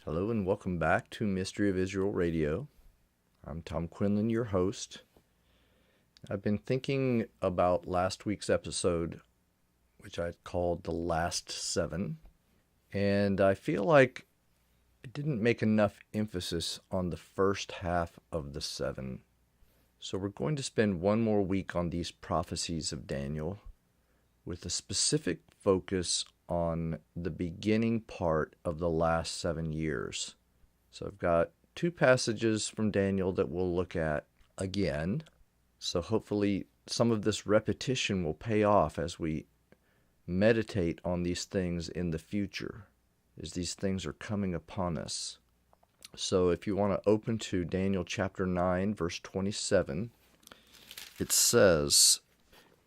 Hello and welcome back to Mystery of Israel Radio. I'm Tom Quinlan, your host. I've been thinking about last week's episode, which I called The Last Seven, and I feel like it didn't make enough emphasis on the first half of the seven. So we're going to spend one more week on these prophecies of Daniel with a specific focus on the beginning part of the last 7 years. So I've got two passages from Daniel that we'll look at again. So hopefully some of this repetition will pay off as we meditate on these things in the future, as these things are coming upon us. So if you want to open to Daniel chapter 9, verse 27, it says,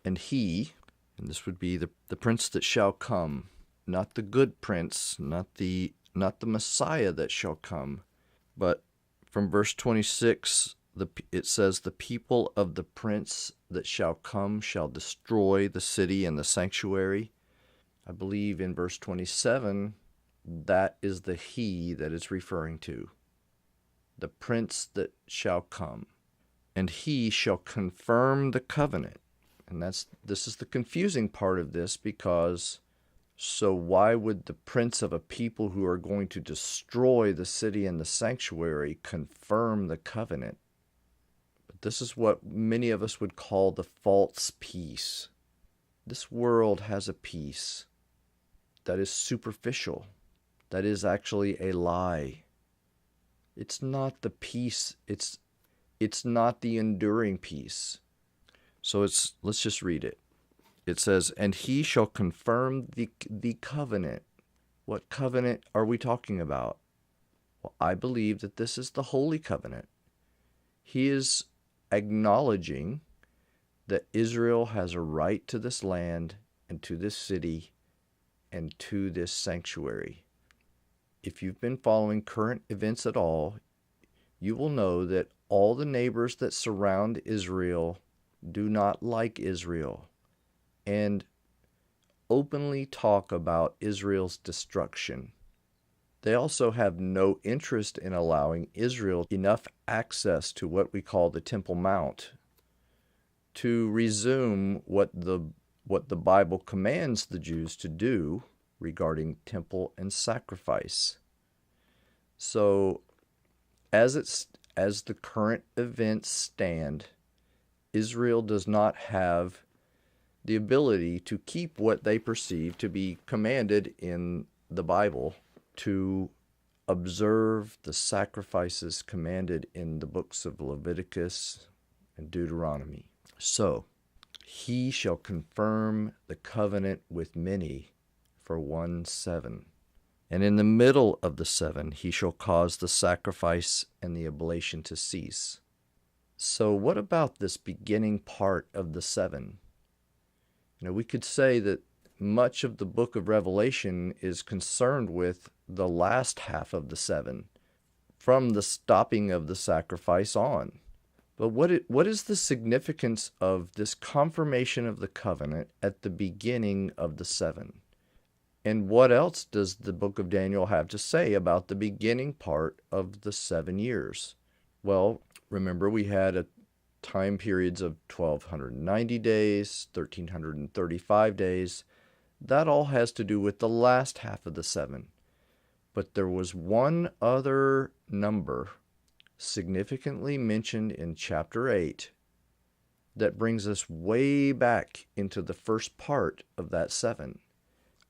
"And he," and this would be the prince that shall come, not the good prince, not the Messiah that shall come, but from verse 26, it says, "The people of the prince that shall come shall destroy the city and the sanctuary." I believe in verse 27, that is the he that it's referring to. The prince that shall come. "And he shall confirm the covenant." And this is the confusing part of this, because so why would the prince of a people who are going to destroy the city and the sanctuary confirm the covenant? But this is what many of us would call the false peace. This world has a peace that is superficial, that is actually a lie. It's not the peace, it's not the enduring peace. So let's just read it. It says, "And he shall confirm the covenant." What covenant are we talking about? Well, I believe that this is the Holy Covenant. He is acknowledging that Israel has a right to this land and to this city and to this sanctuary. If you've been following current events at all, you will know that all the neighbors that surround Israel do not like Israel and openly talk about Israel's destruction. They also have no interest in allowing Israel enough access to what we call the Temple Mount to resume what the Bible commands the Jews to do regarding temple and sacrifice. So as the current events stand, Israel does not have the ability to keep what they perceive to be commanded in the Bible, to observe the sacrifices commanded in the books of Leviticus and Deuteronomy. So, he shall confirm the covenant with many for 1/7. And in the middle of the 7, he shall cause the sacrifice and the oblation to cease. So what about this beginning part of the 7? We could say that much of the book of Revelation is concerned with the last half of the 7, from the stopping of the sacrifice on. But what is the significance of this confirmation of the covenant at the beginning of the 7? And what else does the book of Daniel have to say about the beginning part of the 7 years? Well, remember we had time periods of 1,290 days, 1,335 days. That all has to do with the last half of the 7. But there was one other number significantly mentioned in chapter 8 that brings us way back into the first part of that 7.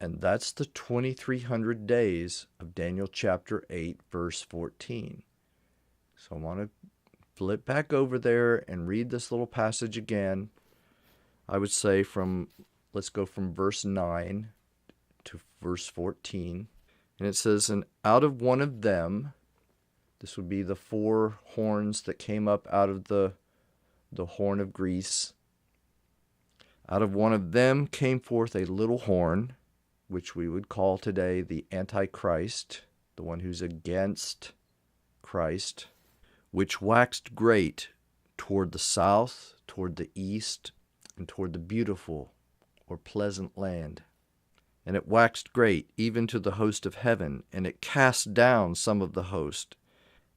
And that's the 2,300 days of Daniel chapter 8, verse 14. So I want to flip back over there and read this little passage again. I would say let's go from verse 9 to verse 14. And it says, "And out of one of them," this would be the 4 horns that came up out of the horn of Greece. "Out of one of them came forth a little horn," which we would call today the Antichrist, the one who's against Christ, "which waxed great toward the south, toward the east, and toward the beautiful or pleasant land. And it waxed great, even to the host of heaven, and it cast down some of the host,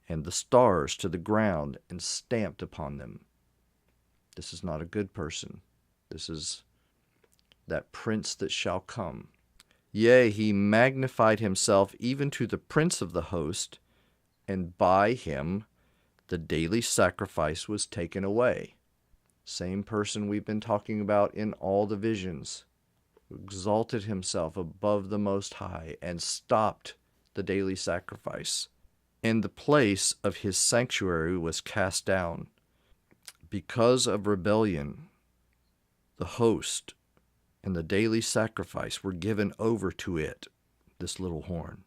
and the stars to the ground, and stamped upon them. This is not a good person. This is that prince that shall come. Yea, he magnified himself even to the prince of the host, and by him the daily sacrifice was taken away. Same person we've been talking about in all the visions, who exalted himself above the Most High and stopped the daily sacrifice. And the place of his sanctuary was cast down. Because of rebellion, the host and the daily sacrifice were given over to it, this little horn.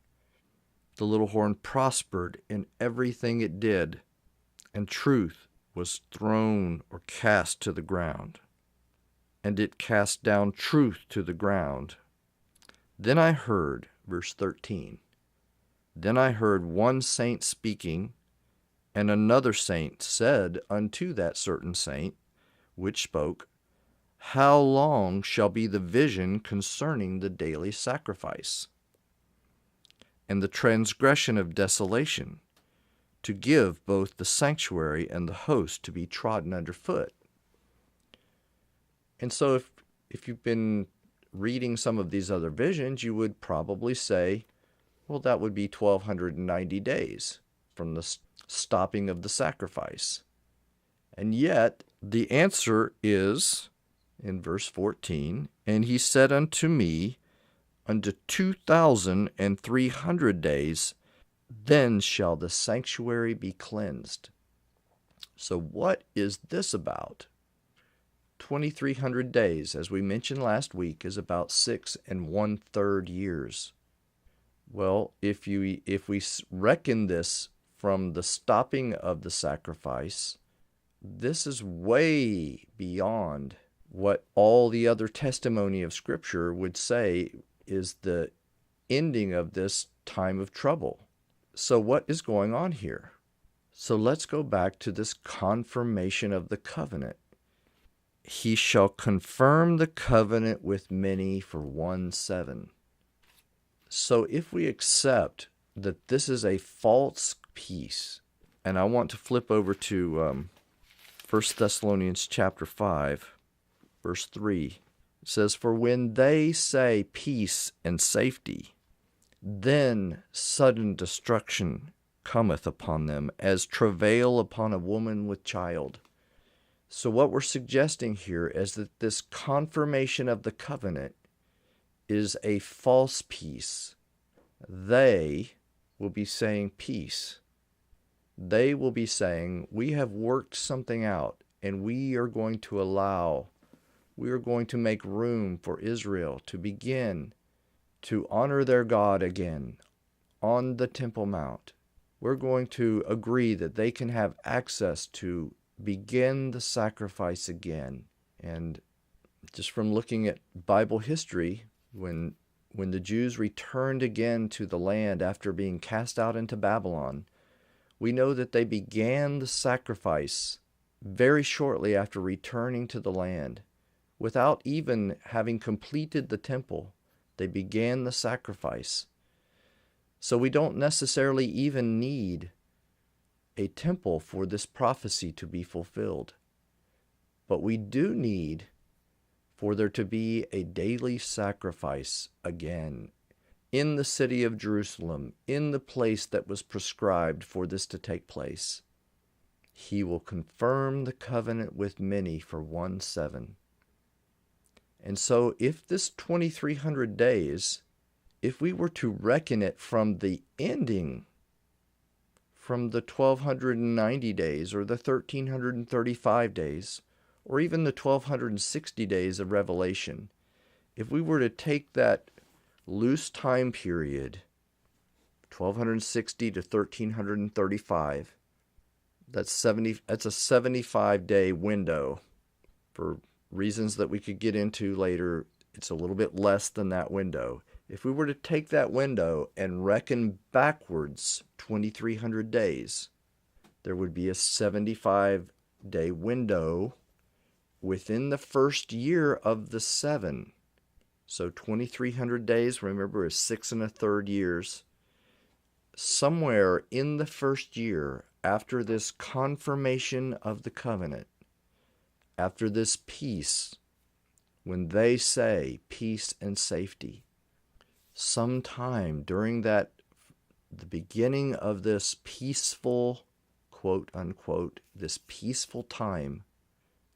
The little horn prospered in everything it did, and truth was thrown or cast to the ground. And it cast down truth to the ground. Then I heard, verse 13, then I heard one saint speaking, and another saint said unto that certain saint, which spoke, How long shall be the vision concerning the daily sacrifice, and the transgression of desolation, to give both the sanctuary and the host to be trodden under foot? And so if you've been reading some of these other visions, you would probably say, well, that would be 1,290 days from the stopping of the sacrifice. And yet, the answer is, in verse 14, And he said unto me, Unto 2,300 days, then shall the sanctuary be cleansed. So what is this about? 2,300 days, as we mentioned last week, is about 6 1/3 years. Well, if we reckon this from the stopping of the sacrifice, this is way beyond what all the other testimony of Scripture would say is the ending of this time of trouble. So what is going on here? So let's go back to this confirmation of the covenant. He shall confirm the covenant with many for 1/7. So if we accept that this is a false peace, and I want to flip over to 1 Thessalonians chapter 5, verse 3. It says, For when they say peace and safety, then sudden destruction cometh upon them, as travail upon a woman with child. So what we're suggesting here is that this confirmation of the covenant is a false peace. They will be saying peace. They will be saying, we have worked something out, and we are going to make room for Israel to begin to honor their God again on the Temple Mount. We're going to agree that they can have access to begin the sacrifice again. And just from looking at Bible history, when the Jews returned again to the land after being cast out into Babylon, we know that they began the sacrifice very shortly after returning to the land. Without even having completed the temple, they began the sacrifice. So we don't necessarily even need a temple for this prophecy to be fulfilled. But we do need for there to be a daily sacrifice again in the city of Jerusalem, in the place that was prescribed for this to take place. He will confirm the covenant with many for 1/7. And so if this 2,300 days, if we were to reckon it from the ending, from the 1,290 days or the 1,335 days, or even the 1,260 days of Revelation, if we were to take that loose time period, 1,260 to 1,335, that's a 75-day window. For reasons that we could get into later, it's a little bit less than that window. If we were to take that window and reckon backwards 2,300 days, there would be a 75-day window within the first year of the 7. So 2,300 days, remember, is 6 1/3 years. Somewhere in the first year, after this confirmation of the covenant, after this peace, when they say peace and safety, sometime during the beginning of this peaceful, quote unquote, this peaceful time,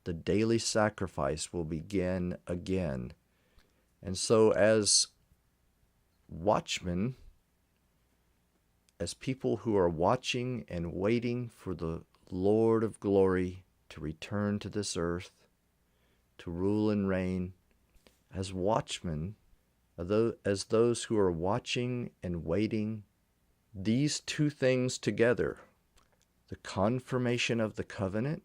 the daily sacrifice will begin again. And so as watchmen, as people who are watching and waiting for the Lord of glory to return to this earth, to rule and reign, as watchmen, as those who are watching and waiting, these two things together, the confirmation of the covenant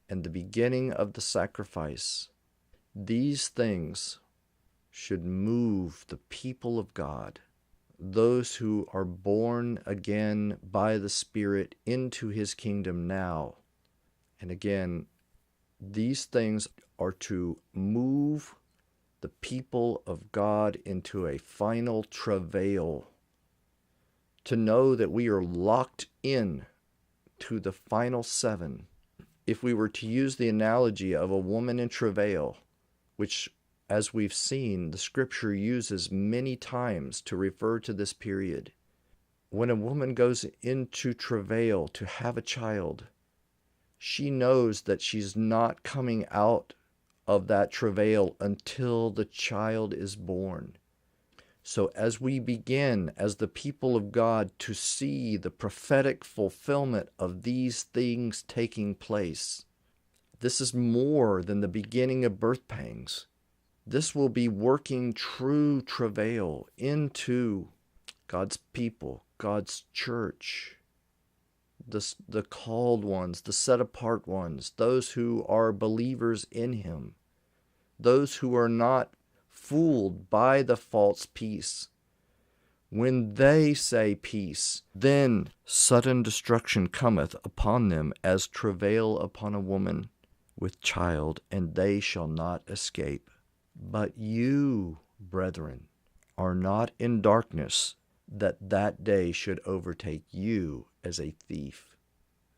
and the beginning of the sacrifice, these things should move the people of God, those who are born again by the Spirit into His kingdom now. And again, these things are to move the people of God into a final travail, to know that we are locked in to the final 7. If we were to use the analogy of a woman in travail, which, as we've seen, the Scripture uses many times to refer to this period. When a woman goes into travail to have a child, she knows that she's not coming out of that travail until the child is born. So as we begin, as the people of God, to see the prophetic fulfillment of these things taking place, this is more than the beginning of birth pangs. This will be working true travail into God's people, God's church, the called ones, the set-apart ones, those who are believers in Him, those who are not fooled by the false peace. When they say peace, then sudden destruction cometh upon them as travail upon a woman with child, and they shall not escape. But you, brethren, are not in darkness, that day should overtake you as a thief.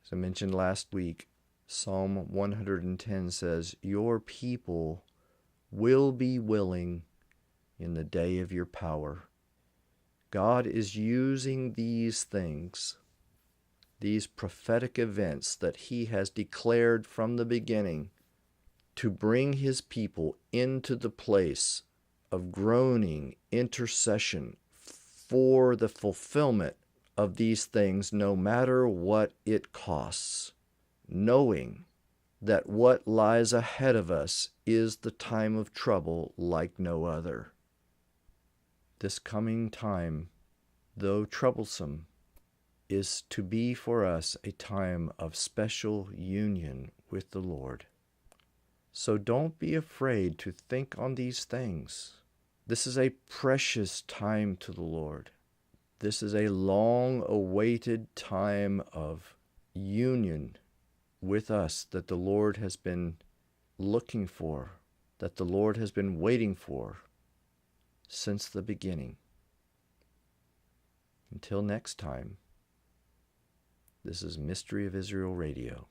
As I mentioned last week, Psalm 110 says, your people will be willing in the day of your power. God is using these things, these prophetic events that He has declared from the beginning, to bring His people into the place of groaning intercession for the fulfillment of these things, no matter what it costs, knowing that what lies ahead of us is the time of trouble like no other. This coming time, though troublesome, is to be for us a time of special union with the Lord. So don't be afraid to think on these things. This is a precious time to the Lord. This is a long-awaited time of union with us that the Lord has been looking for, that the Lord has been waiting for since the beginning. Until next time, this is Mystery of Israel Radio.